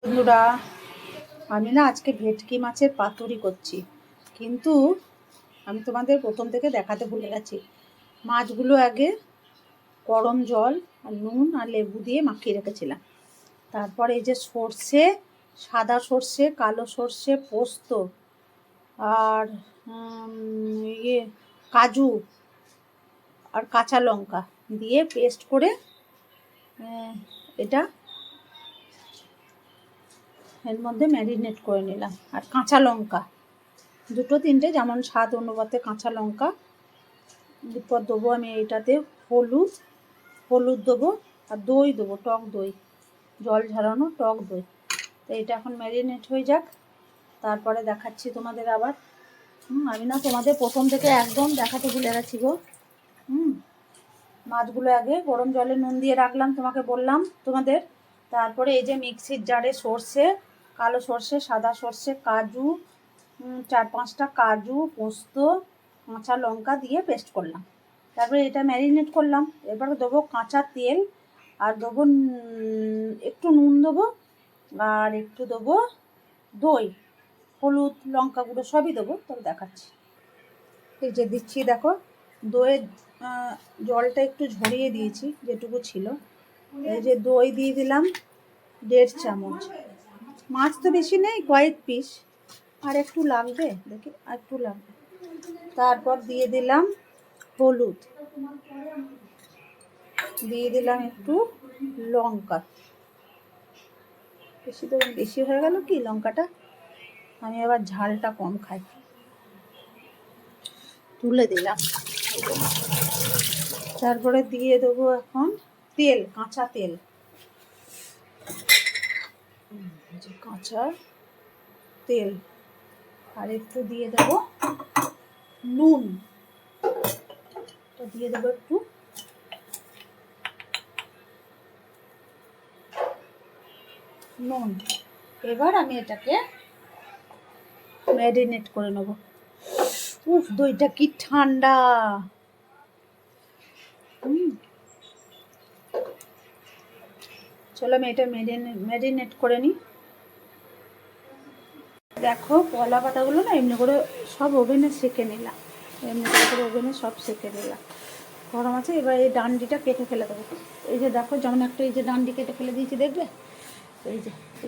বন্ধুরা, আমি না আজকে ভেটকি মাছের পাতুরি করছি, কিন্তু আমি তোমাদের প্রথম থেকে দেখাতে ভুলে গেছি। মাছগুলো আগে গরম জল আর নুন আর লেবু দিয়ে মাখিয়ে রেখেছিলাম। তারপর এই যে সর্ষে, সাদা সর্ষে, কালো সর্ষে, পোস্ত আর কাজু আর কাঁচা লঙ্কা দিয়ে পেস্ট করে এটা এর মধ্যে ম্যারিনেট করে নিলাম। আর কাঁচা লঙ্কা দুটো তিনটে যেমন স্বাদ অনুপাতে কাঁচা লঙ্কা, এরপর দেবো আমি এইটাতে হলুদ দেবো আর দই দেবো, টক দই, জল ঝরানো টক দই। তো এটা এখন ম্যারিনেট হয়ে যাক, তারপরে দেখাচ্ছি তোমাদের আবার। আমি না তোমাদের প্রথম থেকে একদম দেখাতে ভুলে গেছি গো। মাছগুলো আগে গরম জলে নুন দিয়ে রাখলাম, তোমাকে বললাম তোমাদের। তারপরে এই যে মিক্সির জারে সর্ষে, কালো সর্ষে, সাদা সর্ষে, কাজু, 4-5টা কাজু, পোস্ত, কাঁচা লঙ্কা দিয়ে পেস্ট করলাম। তারপরে এটা ম্যারিনেট করলাম। এবারে দেবো কাঁচা তেল আর দেবো একটু নুন দেবো আর একটু দেবো দই, হলুদ, লঙ্কা গুঁড়ো সবই দেবো। তবে দেখাচ্ছি, এই যে দিচ্ছি দেখো। দইয়ের জলটা একটু ঝরিয়ে দিয়েছি যেটুকু ছিল। এই যে দই দিয়ে দিলাম 1.5 চামচ। মাছ তো বেশি নেই, কয়েক পিস, আর একটু লাগবে, দেখি আর একটু লাগবে। তারপর দিয়ে দিলাম হলুদ, দিয়ে দিলাম একটু লঙ্কা। বেশি হয়ে গেল কি লঙ্কাটা, আমি আবার ঝালটা কম খাই। তুলে দিলাম। তারপরে দিয়ে দেবো এখন তেল, কাঁচা তেল, কাঁচা তেল, আর একটু দিয়ে দেবো নুন, দিয়ে দেবো একটু নুন। এবার আমি এটাকে ম্যারিনেট করে নেব। উফ, দইটা কি ঠান্ডা! চলো আমি এটা ম্যারিনেট করে নিই। দেখো, কলা পাতাগুলো না এমনি করে সব ওভেনে সেঁকে নিলাম, এমনি করে ওভেনে সব সেঁকে নিলাম। গরম আছে। এবার এই ডান্ডিটা কেটে ফেলে দেবো। এই যে দেখো, যেমন একটা এই যে ডান্ডি কেটে ফেলে দিয়েছি, দেখবে? এই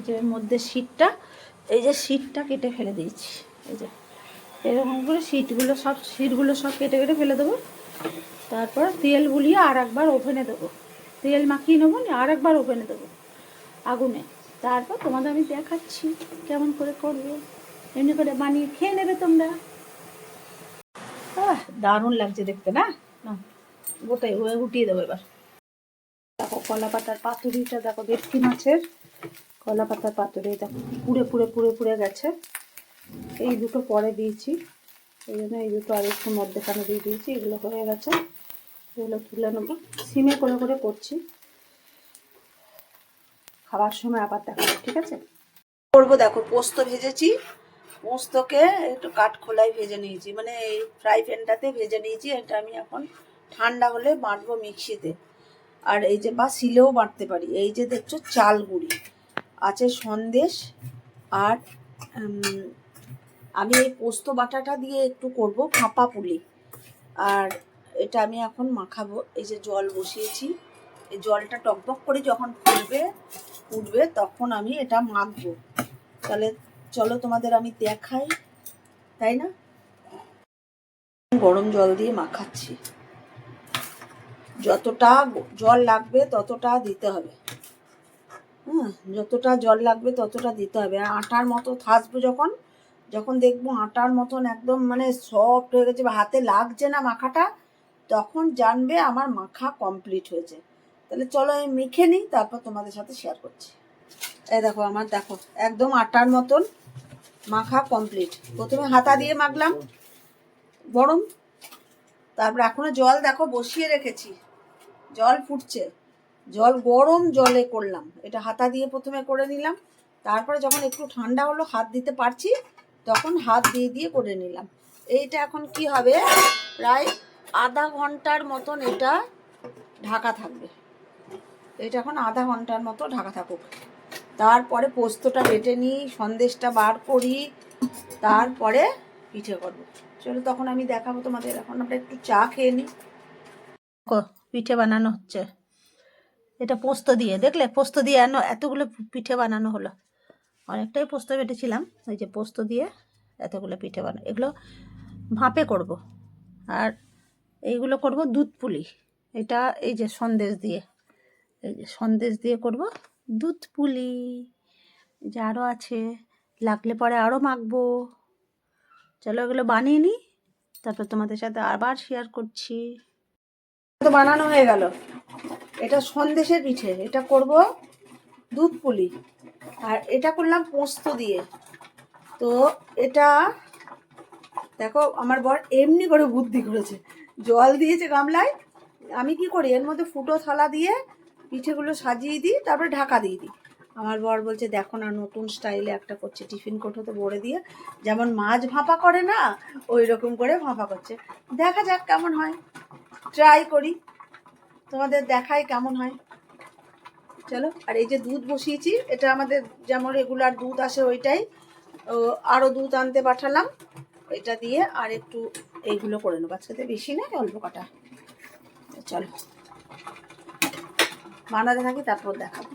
যে এর মধ্যে শীটটা, এই যে শীটটা কেটে ফেলে দিয়েছি। এই যে এরকম করে শীটগুলো সব কেটে ফেলে দেবো। তারপর তেল বুলিয়ে আর একবার ওভেনে দেবো, তেল মাখিয়ে নেবো, আর একবার ওভেনে দেবো আগুনে। তারপর তোমাদের আমি দেখাচ্ছি কেমন করে করবে। এমনি করে বানিয়ে খেয়ে নেবে তোমরা। দারুণ লাগছে দেখতে, না? গোটাই উঠিয়ে দেবো এবার। দেখো কলা পাতার পাতুরিটা, দেখো ভেটকি মাছের কলা পাতার পাতুরি, দেখো পুড়ে গেছে। এই দুটো পরে দিয়েছি, এই জন্য এই দুটো আর একটু মধ্যেখানে দিয়ে দিয়েছি। এগুলো হয়ে গেছে, এগুলো তুলে নেবো। সিমে করে করছি, খাবার সময় আবার দেখাবো, ঠিক আছে? করবো। দেখো পোস্ত ভেজেছি, পোস্তকে একটু কাঠখোলায় ভেজে নিয়েছি, মানে এই ফ্রাই প্যানটাতে ভেজে নিয়েছি। এটা আমি এখন ঠান্ডা হলে বাটবো মিক্সিতে, আর এই যে বা শিলেও বাটতে পারি। এই যে দেখছো চাল গুঁড়ি আছে, সন্দেশ, আর আমি এই পোস্ত বাটাটা দিয়ে একটু করব ফাঁপা পুলি। আর এটা আমি এখন মাখাবো। এই যে জল বসিয়েছি, এই জলটা টকবক করে যখন ফুটবে তখন আমি এটা মাখবো। তাহলে চলো তোমাদের আমি দেখাই, তাই না? গরম জল দিয়ে মাখাচ্ছি, যতটা জল লাগবে ততটা দিতে হবে। যতটা জল লাগবে ততটা দিতে হবে। আর আটার মতো থাকবো, যখন দেখবো আটার মতন একদম মানে সফট হয়ে গেছে বা হাতে লাগছে না মাখাটা, তখন জানবে আমার মাখা কমপ্লিট হয়েছে। তাহলে চলো আমি মেখে নিই, তারপর তোমাদের সাথে শেয়ার করছি। এই দেখো আমার, দেখো একদম আটার মতন মাখা কমপ্লিট। প্রথমে হাতা দিয়ে মাখলাম গরম, তারপর এখনো জল দেখো বসিয়ে রেখেছি, জল ফুটছে, গরম জলে করলাম। এটা হাতা দিয়ে প্রথমে করে নিলাম, তারপরে যখন একটু ঠান্ডা হলো, হাত দিতে পারছি, তখন হাত দিয়ে করে নিলাম। এইটা এখন কি হবে, প্রায় আধা ঘন্টার মতন এটা ঢাকা থাকবে। এটা এখন আধা ঘন্টার মতো ঢাকা থাকুক। তারপরে পোস্তটা বেটে নিই, সন্দেশটা বার করি, তারপরে পিঠে করবো। চলো তখন আমি দেখাবো তোমাদের। এখন আমরা একটু চা খেয়ে নিই। পিঠে বানানো হচ্ছে, এটা পোস্ত দিয়ে, দেখলে পোস্ত দিয়ে এতগুলো পিঠে বানানো হলো। অনেকটাই পোস্ত বেটেছিলাম, ওই যে পোস্ত দিয়ে এতগুলো পিঠে বানানো। এগুলো ভাপে করব, আর এইগুলো করব দুধ পুলি। এটা এই যে সন্দেশ দিয়ে, এই যে সন্দেশ দিয়ে করব দুধ পুলি। যে আরও আছে, লাগলে পরে আরও মাখবো। চলো এগুলো বানিয়ে নিই, তারপর তোমাদের সাথে আবার শেয়ার করছি। তো বানানো হয়ে গেল, এটা সন্দেশের পিঠে, এটা করব দুধ পুলি, আর এটা করলাম পোস্ত দিয়ে। তো এটা দেখো আমার বর এমনি করে বুদ্ধি করেছে, জল দিয়েছে গামলায়। আমি কি করি, এর মধ্যে ফুটো থালা দিয়ে পিঠেগুলো সাজিয়ে দিই, তারপরে ঢাকা দিয়ে দিই। আমার বর বলছে দেখো না, নতুন স্টাইলে একটা করছে, টিফিন কোটোতে ভরে দিয়ে, যেমন মাছ ভাপা করে না ওই রকম করে ভাপা করছে। দেখা যাক কেমন হয়, ট্রাই করি, তোমাদের দেখাই কেমন হয়। চলো, আর এই যে দুধ বসিয়েছি, এটা আমাদের যেমন রেগুলার দুধ আসে ওইটাই, আরও দুধ আনতে পাঠালাম। এটা দিয়ে আর একটু এইগুলো করে নেবো, আজকে বেশি নেই, অল্প কাটা। চলো বানাতে থাকি, তারপর দেখাবো।